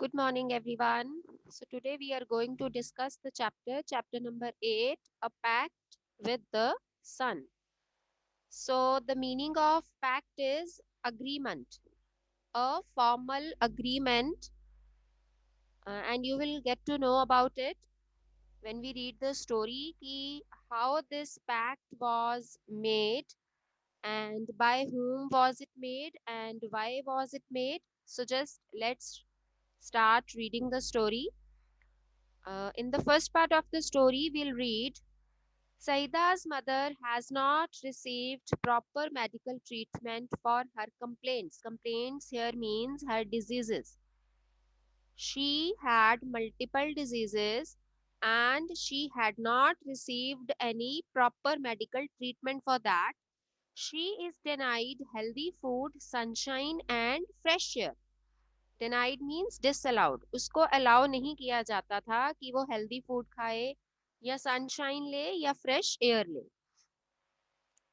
Good morning, everyone. So, today we are going to discuss the chapter number 8, A Pact with the Sun. So, the meaning of pact is agreement, a formal agreement, and you will get to know about it when we read the story ki how this pact was made and by whom was it made and why was it made. So, just let's start reading the story. In the first part of the story, we'll read Saida's mother has not received proper medical treatment for her complaints. Complaints here means her diseases. She had multiple diseases and she had not received any proper medical treatment for that. She is denied healthy food, sunshine, and fresh air. Denied means disallowed, उसको allow नहीं किया जाता था कि वो healthy food खाए या sunshine ले या फ्रेश एयर ले.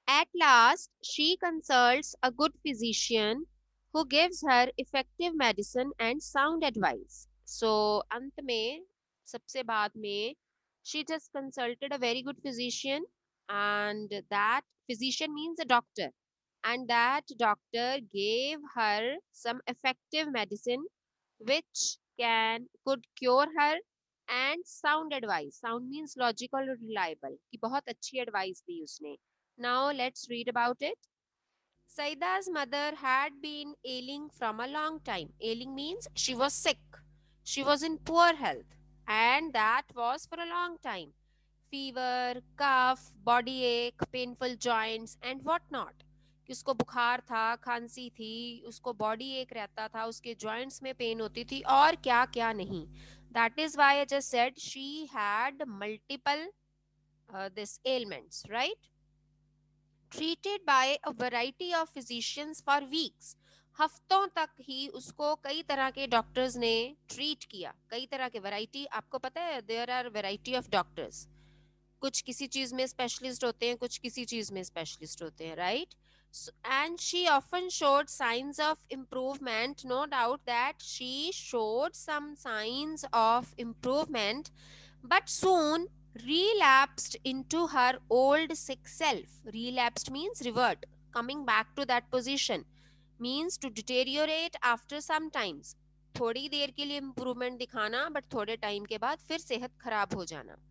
At last, she consults a good physician who gives her effective medicine and sound advice. So, अंत में, सबसे बाद में, she just consulted a very good physician, and that physician means a doctor, and that doctor gave her some effective medicine which could cure her and sound advice. Sound means logical or reliable, कि बहुत अच्छी advice दी उसने. Now let's read about it. Saida's mother had been ailing from a long time. Ailing means she was sick. She was in poor health, and that was for a long time. Fever, cough, body ache, painful joints, and what not. कि उसको बुखार था, खांसी थी, उसको body एक रहता था, उसके जॉइंट्स में पेन होती थी और क्या क्या नहीं. That is why I just said she had multiple this ailments, right? Treated by a variety of physicians for weeks. हफ्तों तक ही उसको कई तरह के डॉक्टर्स ने ट्रीट किया. कई तरह के वैरायटी, आपको पता है there are variety of doctors. कुछ किसी चीज में स्पेशलिस्ट होते हैं, कुछ किसी चीज में स्पेशलिस्ट होते हैं, right? And she often showed signs of improvement. No doubt that she showed some signs of improvement, but soon relapsed into her old sick self. Relapsed means revert, coming back to that position, means to deteriorate after some times. थोड़ी देर के लिए improvement दिखाना but थोड़े time के बाद फिर सेहत खराब हो जाना.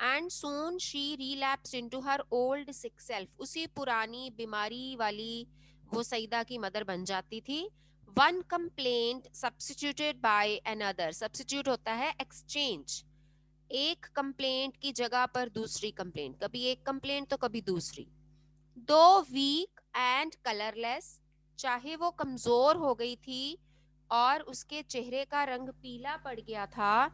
And soon she relapsed into her old sick self. उसी पुरानी बीमारी वाली वो सईदा की मदर बन जाती थी. One complaint substituted by another. Substitute होता है exchange. एक कंप्लेंट की जगह पर दूसरी कंप्लेंट, कभी एक कंप्लेंट तो कभी दूसरी. दो वीक एंड कलरलेस, चाहे वो कमजोर हो गई थी और उसके चेहरे का रंग पीला पड़ गया था.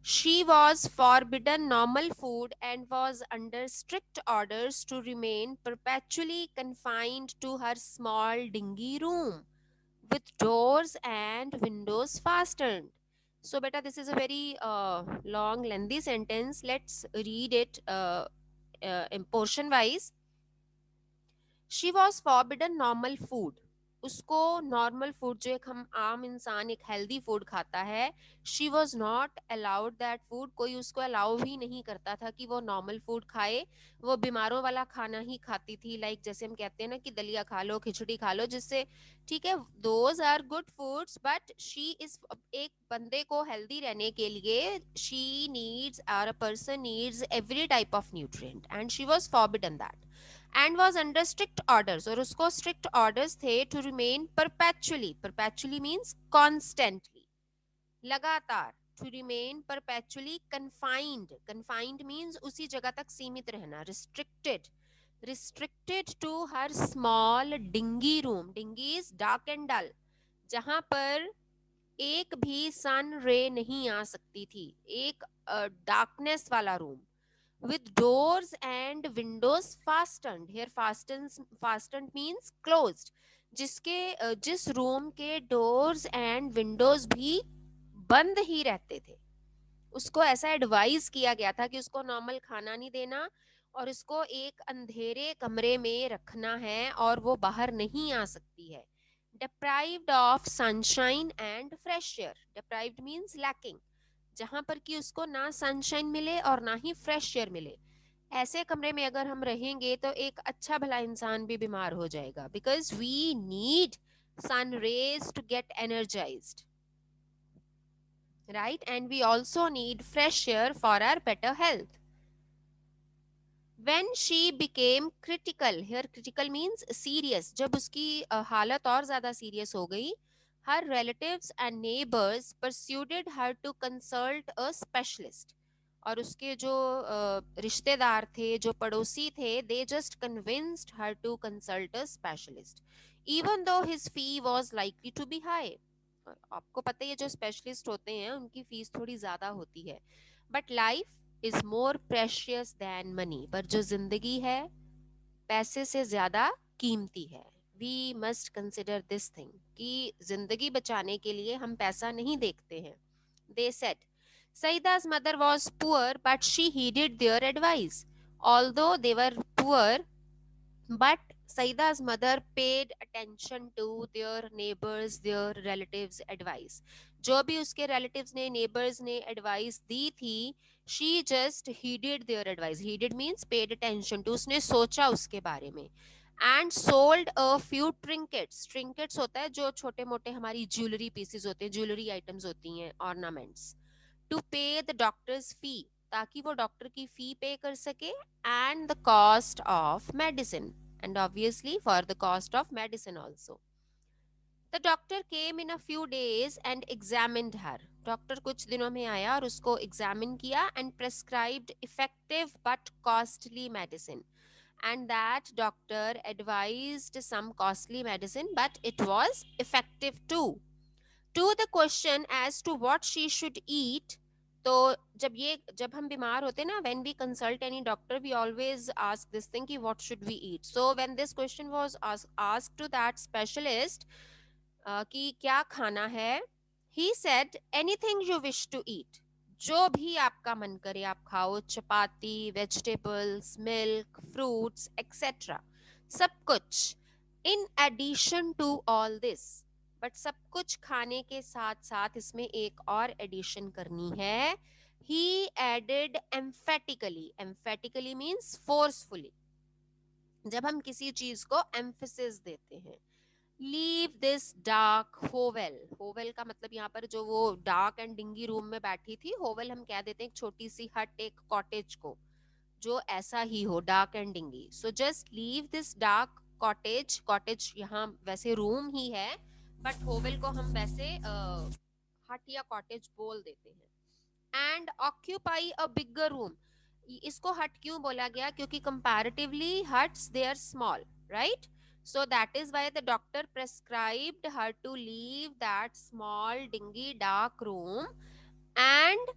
She was forbidden normal food and was under strict orders to remain perpetually confined to her small dingy room with doors and windows fastened. So, beta, this is a very long, lengthy sentence. Let's read it in portion wise. She was forbidden normal food. उसको normal food जो एक हम आम इंसान एक healthy food खाता है, she was not allowed that food. कोई उसको अलाउ ही नहीं करता था कि वो नॉर्मल फूड खाए. वो बीमारों वाला खाना ही खाती थी. लाइक जैसे हम कहते हैं ना कि दलिया खा लो, खिचड़ी खा लो, जिससे ठीक है those are good foods, but she is एक बंदे को हेल्दी रहने के लिए शी नीड्स और a person needs every type of nutrient and she was forbidden that and was under strict orders. और उसको strict orders थे to remain perpetually. Perpetually means constantly, लगातार. To remain perpetually confined. Confined means उसी जगह तक सीमित रहना. Restricted. Restricted to her small dingy room. Dingy is dark and dull. जहां पर एक भी सन रे नहीं आ सकती थी. एक डार्कनेस वाला room with doors and windows fastened. Here fastened means closed. जिस रूम के डोर्स एंड विंडोज भी बंद ही रहते थे. उसको ऐसा एडवाइस किया गया था कि उसको नॉर्मल खाना नहीं देना और उसको एक अंधेरे कमरे में रखना है और वो बाहर नहीं आ सकती है. deprived of sunshine and fresh air. Deprived means lacking. जहां पर कि उसको ना सनशाइन मिले और ना ही फ्रेश एयर मिले, ऐसे कमरे में अगर हम रहेंगे तो एक अच्छा भला इंसान भी बीमार हो जाएगा, because we need sun rays to get energized, right? And we also need fresh air for our better health. When she became critical, here critical means serious, जब उसकी हालत और ज़्यादा serious हो गई, her relatives and neighbors persuaded her to consult a specialist. और उसके जो रिश्तेदार थे, जो पड़ोसी थे, they just convinced her to consult a specialist, even though his fee was likely to be high. और आपको पता है ये जो स्पेशलिस्ट होते हैं उनकी फीस थोड़ी ज़्यादा होती है, but life is more precious than money, पर जो जिंदगी है पैसे से ज्यादा कीमती है. We must consider this thing कि जिंदगी बचाने के लिए हम पैसा नहीं देखते हैं. They said Saida's mother was poor, but she heeded their advice. Although they were poor, but Saida's mother paid attention to their neighbors, their relatives' advice. जो भी उसके relatives ने, neighbors ने advice दी थी, she just heeded their advice. Heeded means paid attention to. उसने सोचा उसके बारे में. And sold a few trinkets. Trinkets होता है जो छोटे मोटे हमारी jewelry pieces होते हैं, jewelry items होती हैं, ornaments. To pay the doctor's fee, ताकि वो डॉक्टर की फी पे कर सके, and the cost of medicine, and obviously for the cost of medicine also. The doctor came in a few days and examined her. Doctor कुछ दिनों में आया और उसको एग्जामिन किया and prescribed effective but costly medicine. And that doctor advised some costly medicine, but it was effective too. To the question as to what she should eat, तो जब हम बीमार होते हैं ना, when we consult any doctor we always ask this thing कि what should we eat. So when this question was asked to that specialist कि क्या खाना है, he said anything you wish to eat, जो भी आपका मन करे आप खाओ, chapati, vegetables, milk, fruits etcetera, सब कुछ. In addition to all this, but सब कुछ खाने के साथ साथ इसमें एक और एडिशन करनी है. ही added emphatically. Emphatically means forcefully, जब हम किसी चीज को एम्फेसिस देते हैं. Leave this dark hovel. Hovel का मतलब यहाँ पर जो वो डार्क एंड डिंगी रूम में बैठी थी, होवेल हम कह देते हैं एक छोटी सी हट, एक कॉटेज को जो ऐसा ही हो, dark and dingy. So just leave this dark cottage. Cottage यहाँ वैसे रूम ही है, बट होवेल को हम वैसे हट या कॉटेज बोल देते हैं. And occupy a bigger room. इसको हट क्यों बोला गया, क्योंकि comparatively huts they are small, right? So that is why the doctor prescribed her to leave that small dingy dark room and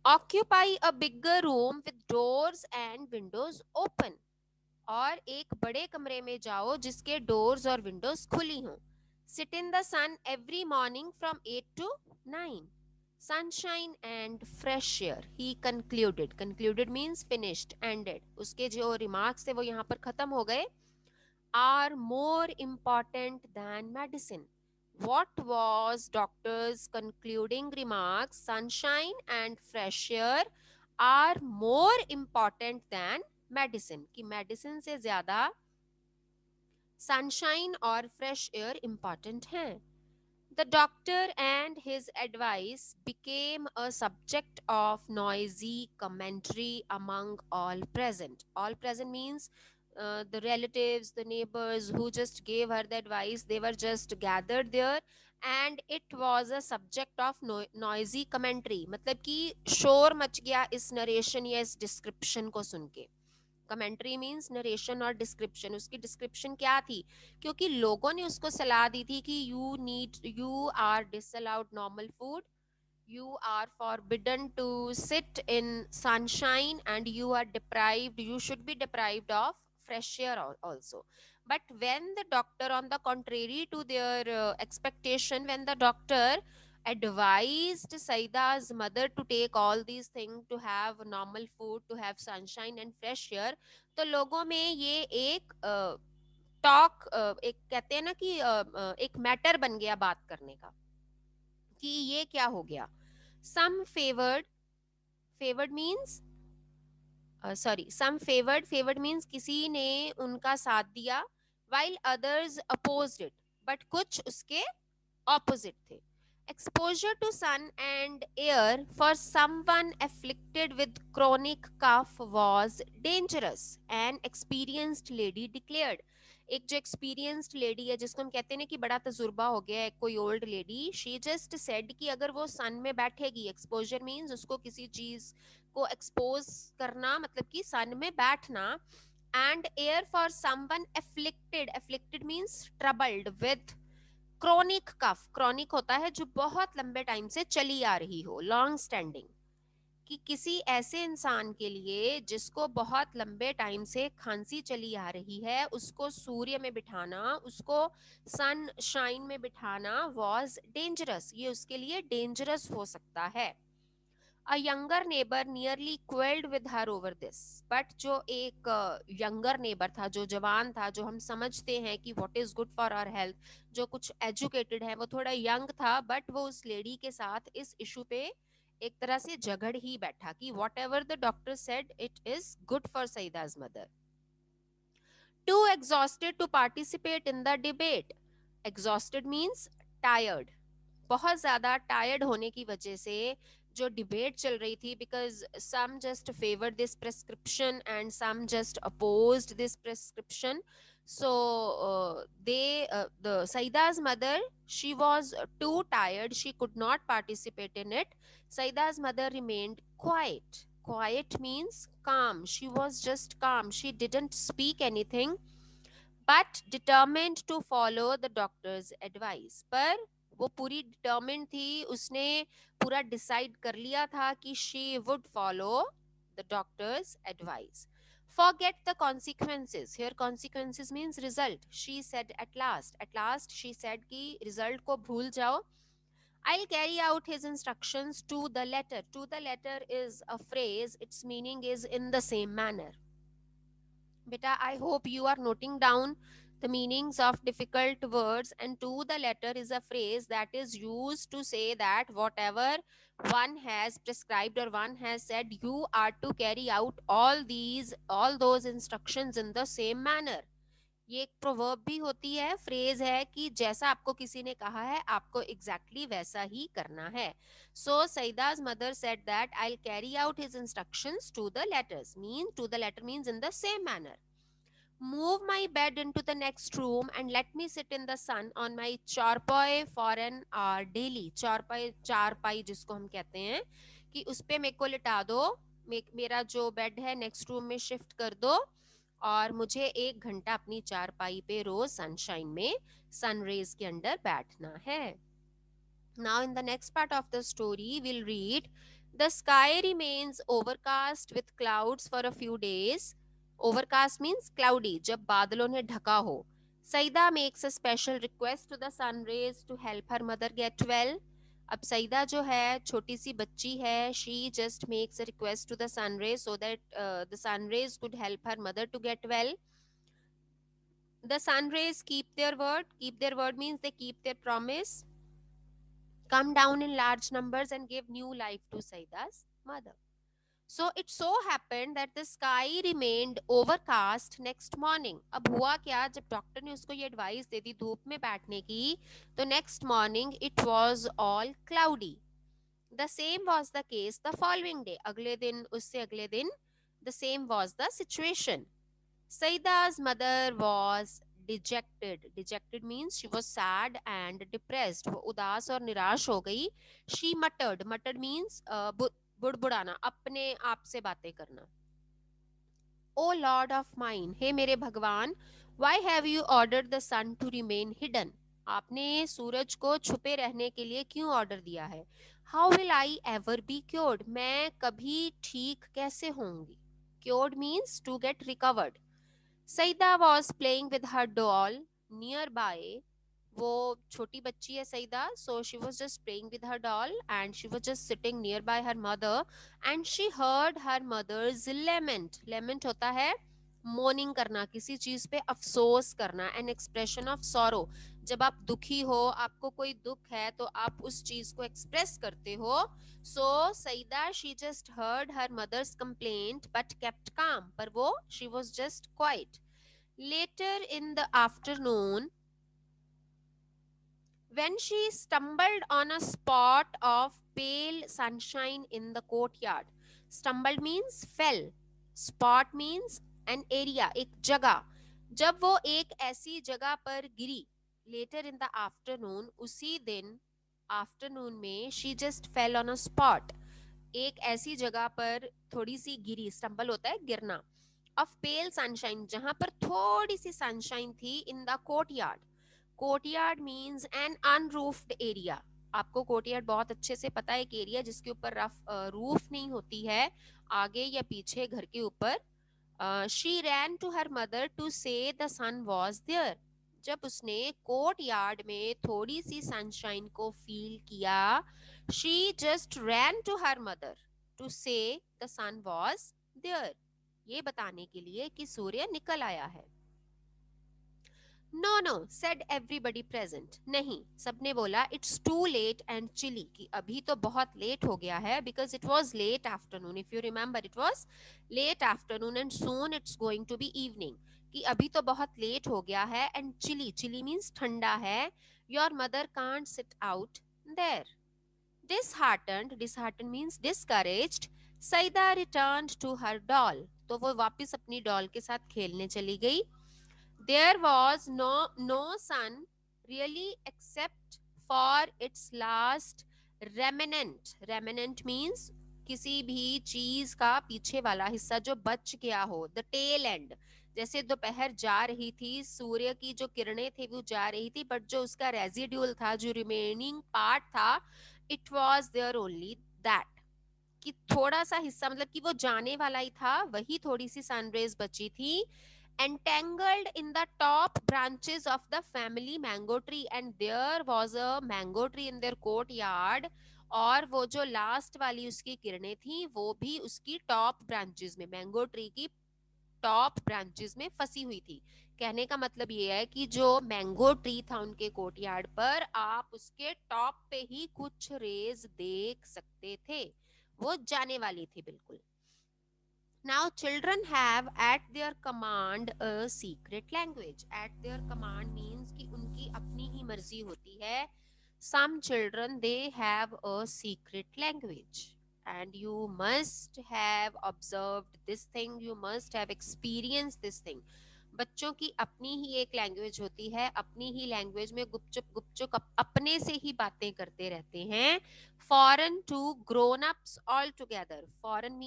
occupy a bigger room with doors and windows open. और एक बड़े कमरे में जाओ जिसके doors और Windows खुली हों. Sit in the sun every morning from 8 to 9. Sunshine and fresh air. He concluded. Concluded means finished, ended. उसके जो remarks थे वो यहाँ पर खत्म हो गए. Are more important than medicine. What was doctor's concluding remarks? Sunshine and fresh air are more important than medicine. कि medicine से ज़्यादा sunshine और fresh air important हैं. The doctor and his advice became a subject of noisy commentary among all present. All present means the relatives, the neighbors who just gave her the advice, they were just gathered there, and it was a subject of noisy commentary. मतलब कि शोर much गया इस narration या इस description को सुन के. Commentary means narration और डिस्क्रिप्शन. उसकी डिस्क्रिप्शन क्या थी, क्योंकि लोगों ने उसको सलाह दी थी कि you are disallowed normal food, you are forbidden to sit in sunshine, and you should be deprived of fresh air also. But when the doctor, on the contrary to their expectation, when the doctor advised Saida's mother to take all these things, to have normal food, to have sunshine and fresh air, तो लोगों में ये एक talk, एक कहते हैं ना कि एक मैटर बन गया बात करने का कि ये क्या हो गया. सम फेवर्ड, फेवर्ड मीन्स सॉरी, सम फेवर्ड, फेवर्ड मीन्स किसी ने उनका साथ दिया, while others opposed it, but कुछ उसके opposite थे. Exposure to sun and air for someone afflicted with chronic cough was dangerous, an experienced lady declared. एक जो experienced lady है, जिसको हम कहते हैं ना कि बड़ा तजुर्बा हो गया है, कोई old lady, she just said कि अगर वो sun में बैठेगी, exposure means उसको किसी चीज को expose करना, मतलब कि sun में बैठना, and air for someone afflicted, afflicted means troubled with chronic cough. Chronic होता है जो बहुत लंबे टाइम से चली आ रही हो, लॉन्ग स्टैंडिंग, कि किसी ऐसे इंसान के लिए जिसको बहुत लंबे टाइम से खांसी चली आ रही है, उसको सूर्य में बिठाना, उसको सन शाइन में बिठाना वॉज डेंजरस, ये उसके लिए डेंजरस हो सकता है. A younger neighbor nearly quarreled with her over this. But जो एक younger neighbor था, जो जवान था, जो हम समझते हैं कि what is good for our health, जो कुछ educated है, वो थोड़ा young था, but वो उस lady के साथ इस issue पे एक तरह से झगड़ ही बैठा कि whatever the doctor said, it is good for Saida's mother. Too exhausted to participate in the debate. Exhausted means tired. बहुत ज्यादा टायर्ड होने की वजह से जो डिबेट चल रही थी, because some just favoured this prescription and some just opposed this prescription. So the Saida's mother, she was too tired, she could not participate in it. Saida's mother remained quiet. Quiet means calm, she was just calm, she didn't speak anything, but determined to follow the doctor's advice. पर वो पूरी determined थी, उसने पूरा decide कर लिया था कि she would follow the doctor's advice. Forget the consequences. Here consequences means result. She said at last. At last she said कि result को भूल जाओ. I'll carry out his instructions to the letter. To the letter is a phrase. Its meaning is in the same manner. Beta, I hope you are noting down the meanings of difficult words. And to the letter is a phrase that is used to say that whatever one has prescribed or one has said, you are to carry out all those instructions in the same manner. ये एक proverb भी होती है, phrase है कि जैसा आपको किसी ने कहा है, आपको एग्जैक्टली वैसा ही करना है. सो सईदा's mother said that I'll carry out his instructions to the letters. Mean to the letter means in the same manner. Move my bed into the next room and let me sit in the sun on my charpoy for an hour daily. चारपाई, चारपाई जिसको हम कहते हैं, कि उस पे मेरे को लिटा दो, मेरा जो बेड है नेक्स्ट रूम में शिफ्ट कर दो, और मुझे 1 घंटा अपनी चारपाई पे रोज सनशाइन में सन रेज के अंडर बैठना है. Now in the next part of the story we'll read, the sky remains overcast with clouds for a few days. Overcast means cloudy, जब बादलों ने ढका हो. Saida makes a special request to the sun rays to help her mother get well. अब सईदा जो है छोटी सी बच्ची है, she just makes a request to the sun rays so that the sun rays could help her mother to get well. The sun rays keep their word. Keep their word means they keep their promise, come down in large numbers and give new life to Saida's mother. So it so happened that the sky remained overcast next morning. अब हुआ क्या, जब doctor ने उसको ये advice दे दी धूप में बैठने की, तो next morning it was all cloudy. The same was the case the following day. अगले दिन, उससे अगले दिन, the same was the situation. Saida's mother was dejected. Dejected means she was sad and depressed. वो उदास और निराश हो गई. She muttered. Muttered means बुड़बुड़ाना, अपने आप से बातें करना. O Lord of mine, हे मेरे भगवान, why have you ordered the sun to remain hidden? आपने सूरज को छुपे रहने के लिए क्यों ऑर्डर दिया है? How will I ever be cured? मैं कभी ठीक कैसे होंगी? Cured means to get recovered. Saida was playing with her doll nearby. वो छोटी बच्ची है Saeeda, so she was just playing with her doll and she was just sitting nearby her mother and she heard her mother's lament. Lament होता है morning करना, किसी चीज पे अफसोस करना, एन एक्सप्रेशन ऑफ सॉरो। जब आप दुखी हो, आपको कोई दुख है, तो आप उस चीज को एक्सप्रेस करते हो। So Saeeda she just heard her mother's complaint but kept calm, पर वो she was just quiet. Later in the afternoon when she stumbled on a spot of pale sunshine in the courtyard. Stumbled means fell, spot means an area, एक जगह। जब वो एक ऐसी जगह पर गिरी, later in the afternoon, उसी दिन आफ्टरनून में she just fell on a spot, एक ऐसी जगह पर थोड़ी सी गिरी, स्टम्बल होता है गिरना, ऑफ पेल सनशाइन, जहां पर थोड़ी सी सनशाइन थी, in the courtyard. Courtyard means an unroofed area. आपको कोर्टयार्ड बहुत अच्छे से पता है, एक एरिया जिसके ऊपर रफ रूफ नहीं होती है, आगे या पीछे घर के ऊपर। She ran to her mother to say the sun was there. जब उसने कोर्ट यार्ड में थोड़ी सी सनशाइन को फील किया, she just ran to her mother to say the sun was there, ये बताने के लिए कि सूर्य निकल आया है। No no said everybody present, नहीं, सबने बोला it's too late and chilly, कि अभी तो बहुत लेट हो गया है, because it was late afternoon, if you remember it was late afternoon and soon it's going to be evening, कि अभी तो बहुत लेट हो गया है, एंड चिली, चिली मीन्स ठंडा है, your mother can't sit out there. Disheartened, disheartened means discouraged, Saida returned to her doll, तो वो वापस अपनी डॉल के साथ खेलने चली गई। There was no sun really except for its last remnant. Remnant means किसी भी चीज का पीछे वाला हिस्सा जो बच गया हो, द टेल एंड। जैसे दोपहर जा रही थी, सूर्य की जो किरणें थी वो जा रही थी, बट जो उसका रेजिड्यूल था, जो रिमेनिंग पार्ट था, it was there only that, कि थोड़ा सा हिस्सा, मतलब कि वो जाने वाला ही था, वही थोड़ी सी सनरेज बची थी। entangled in the top branches of the family mango tree, and there was a mango tree in their courtyard, और वो जो लास्ट वाली उसकी किरणें थी वो भी उसकी टॉप ब्रांचेस में, मैंगो ट्री की टॉप ब्रांचेस में फंसी हुई थी। कहने का मतलब ये है कि जो मैंगो ट्री था उनके कोर्टयार्ड पर, आप उसके टॉप पे ही कुछ रेज देख सकते थे, वो जाने वाली थी बिल्कुल। Now children have at their command a secret language. At their command means कि उनकी अपनी ही मर्जी होती है। Some children they have a secret language, and you must have observed this thing, you must have experienced this thing. बच्चों की अपनी ही एक लैंग्वेज होती है, अपनी ही लैंग्वेज में गुपचुप गुपचुप अपने से ही बातें करते रहते हैं। Foreign to grown-ups altogether. Foreign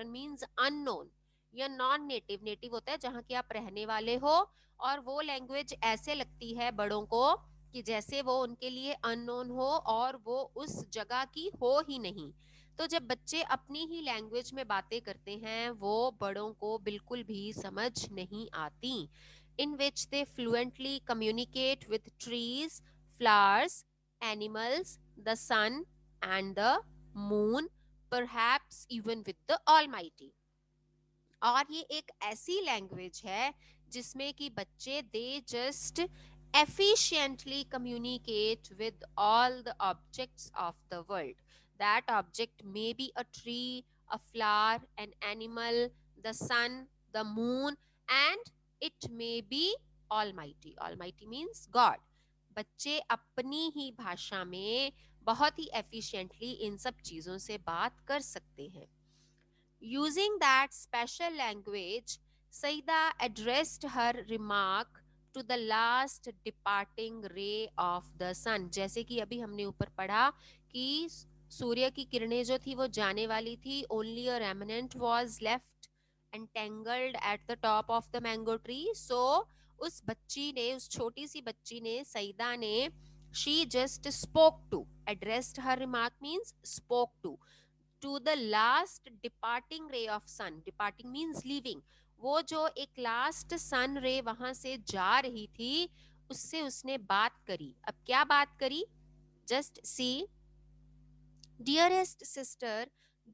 means unknown या नॉन नेटिव। नेटिव होता है जहाँ के आप रहने वाले हो, और वो लैंग्वेज ऐसे लगती है बड़ों को कि जैसे वो उनके लिए अननोन हो और वो उस जगह की हो ही नहीं। तो जब बच्चे अपनी ही लैंग्वेज में बातें करते हैं, वो बड़ों को बिल्कुल भी समझ नहीं आती। In which they fluently communicate with trees, flowers, animals, the sun and the moon, perhaps even with the almighty। और ये एक ऐसी लैंग्वेज है जिसमें कि बच्चे they just efficiently communicate with all the objects of the world. That object may be a tree, a flower, an animal, the sun, the moon, and it may be almighty. Almighty means God. बच्चे अपनी ही भाषा में बहुत ही efficiently इन सब चीजों से बात कर सकते हैं। Using that special language, Saida addressed her remark to the last departing ray of the sun। जैसे कि अभी हमने ऊपर पढ़ा कि सूर्य की किरणें जो थी वो जाने वाली थी, only a remnant was left entangled at the top of the mango tree। So उस बच्ची ने, उस छोटी सी बच्ची ने, सईदा ने, she just spoke to, addressed her remark means spoke to the last departing ray of sun। departing means leaving। वो जो एक लास्ट सन रे वहां से जा रही थी, उससे उसने बात करी। अब क्या बात करी, just see, dearest sister,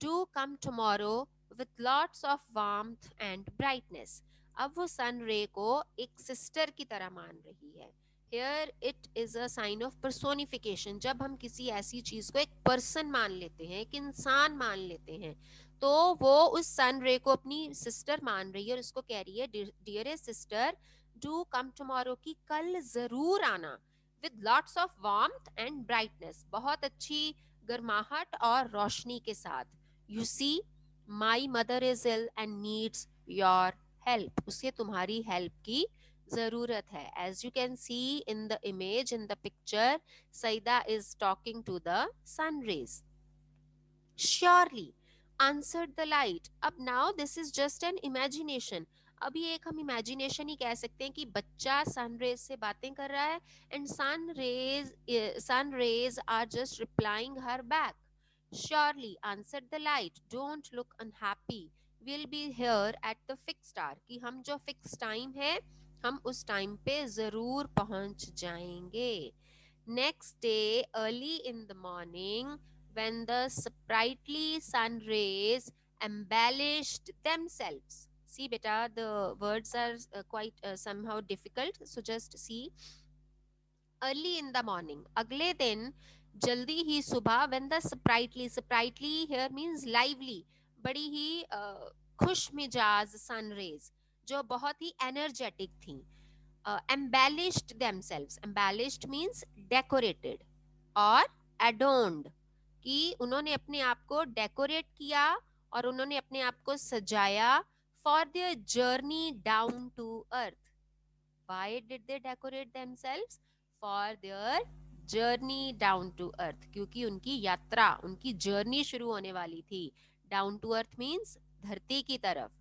do come tomorrow with lots of warmth and brightness। अब वो सन रे को एक सिस्टर की तरह मान रही है। Here it is a sign of personification. जब हम किसी ऐसी चीज को एक पर्सन मान लेते हैं, एक इंसान मान लेते हैं, तो वो उस सन रे को अपनी सिस्टर मान रही है और उसको कह रही है, dearest sister, do come tomorrow, की कल जरूर आना, with lots of warmth and brightness, बहुत अच्छी गर्माहट और रोशनी के साथ। You see, my mother is ill and needs your help, उसे तुम्हारी हेल्प की जरूरत है। As you can see in the image, in the picture, Saida is talking to the sun rays. Surely, answered the light. अब now this is just an imagination. अभी एक हम imagination ही कह सकते हैं कि बच्चा सनरेज से बातें कर रहा है and sun rays are just replying her back. Surely, answered the light. Don't look unhappy. We'll be here at the fixed hour. कि हम जो फिक्स टाइम है, हम उस टाइम पे जरूर पहुंच जाएंगे. Next day, early in the morning, when the sprightly sun rays embellished themselves. See, beta, the words are quite somehow difficult. So just see. Early in the morning. अगले दिन जल्दी ही सुबह, when the sprightly here means lively, बड़ी ही खुश मिजाज sun rays, जो बहुत ही energetic थी, embellished themselves. Embellished means decorated और adorned, कि उन्होंने अपने आप को डेकोरेट किया और उन्होंने अपने आप को सजाया for their journey down to earth. Why did they decorate themselves? For their journey down to earth. क्योंकि उनकी यात्रा, उनकी जर्नी शुरू होने वाली थी. Down to earth means धरती की तरफ.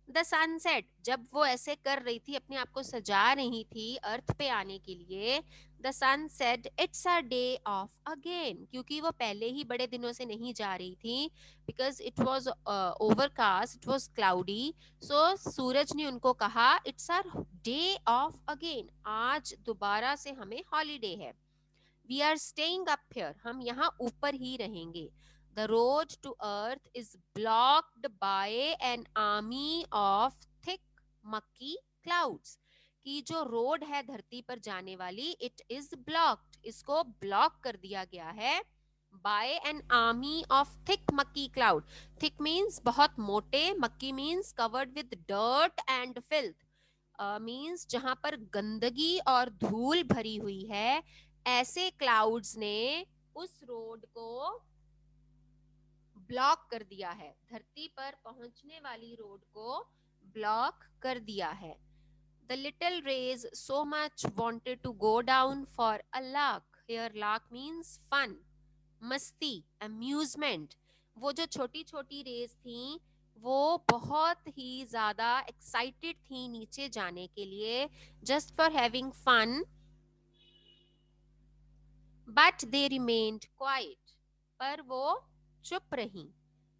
द सनसेट, जब वो ऐसे कर रही थी, अपने आप को सजा रही थी अर्थ पे आने के लिए, the sun said it's a day off again, क्योंकि वो पहले ही बड़े दिनों से नहीं जा रही थी, because it was overcast, it was cloudy. So सूरज ने उनको कहा it's our day off again, आज दोबारा से हमें हॉलीडे है. We are staying up here, हम यहाँ ऊपर ही रहेंगे. The road to earth is blocked by an army of thick murky clouds. कि जो रोड है धरती पर जाने वाली, it is blocked, इसको ब्लॉक कर दिया गया है by an army of thick murky cloud. Thick means बहुत मोटे, murky means covered with dirt and filth. Means जहां पर गंदगी और धूल भरी हुई है, ऐसे क्लाउड्स ने उस रोड को ब्लॉक कर दिया है, धरती पर पहुंचने वाली रोड को ब्लॉक कर दिया है. The little rays so much wanted to go down for a lark. Here lark means fun, मस्ती, amusement. वो जो छोटी छोटी रेज थी, वो बहुत ही ज्यादा एक्साइटेड थी नीचे जाने के लिए, just for having fun, but they remained quiet. पर वो चुप रही.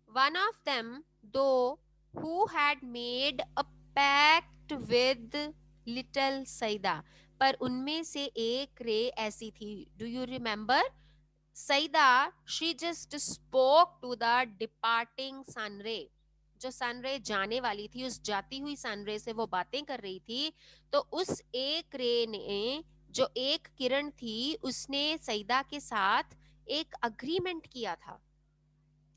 One of them, though, who had made a pact with little Saida, पर उनमें से एक रे ऐसी थी. Do you remember? Saida, she just spoke to the departing sun ray. जो सन रे जाने वाली थी, उस जाती हुई सन रे से वो बातें कर रही थी. तो उस एक रे ने, जो एक किरण थी, उसने सईदा के साथ एक अग्रीमेंट किया था.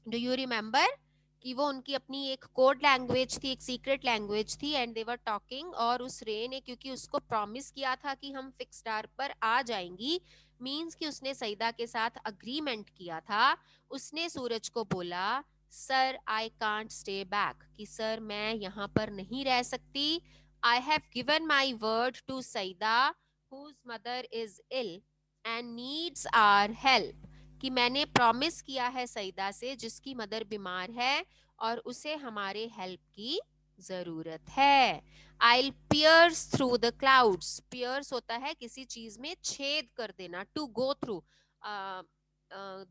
Do you remember? कि वो उनकी अपनी एक कोड लैंग्वेज थी, एक सीक्रेट लैंग्वेज थी, एंड दे वर टॉकिंग. और उस रे ने, क्योंकि उसको प्रॉमिस किया था कि हम फिक्स स्टार पर आ जाएंगी, मींस कि उसने सईदा के साथ अग्रीमेंट किया था. उसने सूरज को बोला, sir I can't stay back, कि सर मैं यहाँ पर नहीं रह सकती. I have given my word to Saida whose mother is ill and needs our help, कि मैंने प्रॉमिस किया है सईदा से, जिसकी मदर बीमार है और उसे हमारे हेल्प की जरूरत है. I'll pierce through the clouds. Pierce होता है किसी चीज में छेद कर देना, to go through.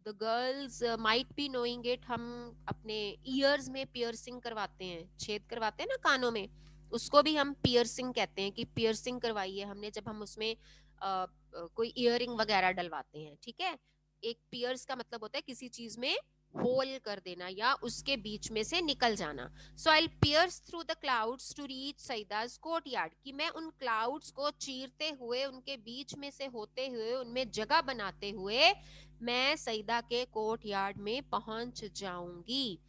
The girls might be knowing it. हम अपने ears में piercing करवाते हैं, छेद करवाते हैं ना कानों में, उसको भी हम piercing कहते हैं, कि piercing करवाई है हमने, जब हम उसमें कोई इयरिंग वगैरह डलवाते हैं. ठीक है, एक पियर्स का मतलब होता है किसी चीज में होल कर देना या उसके बीच में से निकल जाना. So I pierce through the clouds to reach Saeeda's courtyard, कि मैं उन क्लाउड्स को चीरते हुए, उनके बीच में से होते हुए, उनमें जगह बनाते हुए मैं सईदा के कोर्टयार्ड में पहुंच जाऊंगी.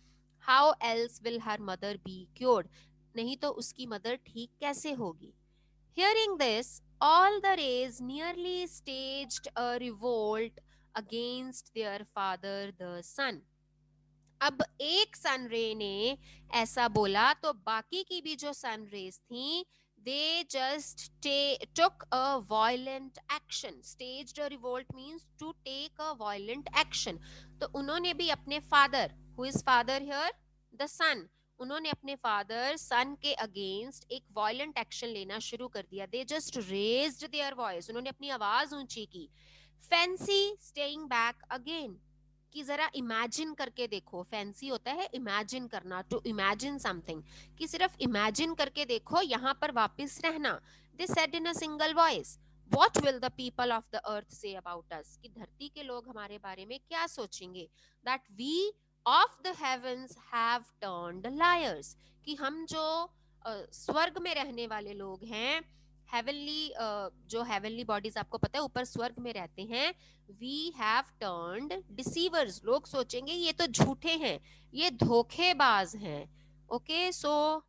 How else will her mother be cured, नहीं तो उसकी मदर ठीक कैसे होगी. Hearing this, all the rays nearly staged a revolt against their father the sun. अब एक सन रे ने ऐसा बोला तो बाकी की भी जो सन रेज थी, they just took a violent action. Staged a revolt means to take a violent action. तो उन्होंने भी अपने father, who is father here, the sun, उन्होंने अपने फादर सन के अगेंस्ट एक वायलेंट एक्शन लेना शुरू कर दिया. They just raised their voice, उन्होंने अपनी आवाज ऊंची की. फैंसी स्टेइंग बैक अगेन, कि जरा इमेजिन करके देखो. फैंसी होता है इमेजिन करना, टू इमेजिन समथिंग, कि सिर्फ इमेजिन करके देखो, यहाँ पर वापस रहना. They said in a single voice, what will the people of the earth say about us, कि धरती के लोग हमारे बारे में क्या सोचेंगे. That we of the heavens have turned liars, कि हम जो स्वर्ग में रहने वाले लोग हैं, हेवनली, जो हेवनली बॉडीज आपको पता है ऊपर स्वर्ग में रहते हैं, वी हैव टर्न्ड डिसीवर्स, लोग सोचेंगे ये तो झूठे हैं, ये धोखेबाज हैं. Okay, so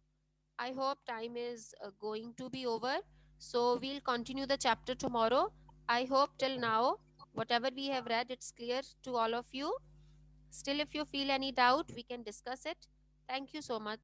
I hope time is going to be over. So we'll continue the chapter tomorrow. I hope till now, whatever we have read, it's clear to all of you. Still, if you feel any doubt, we can discuss it. Thank you so much.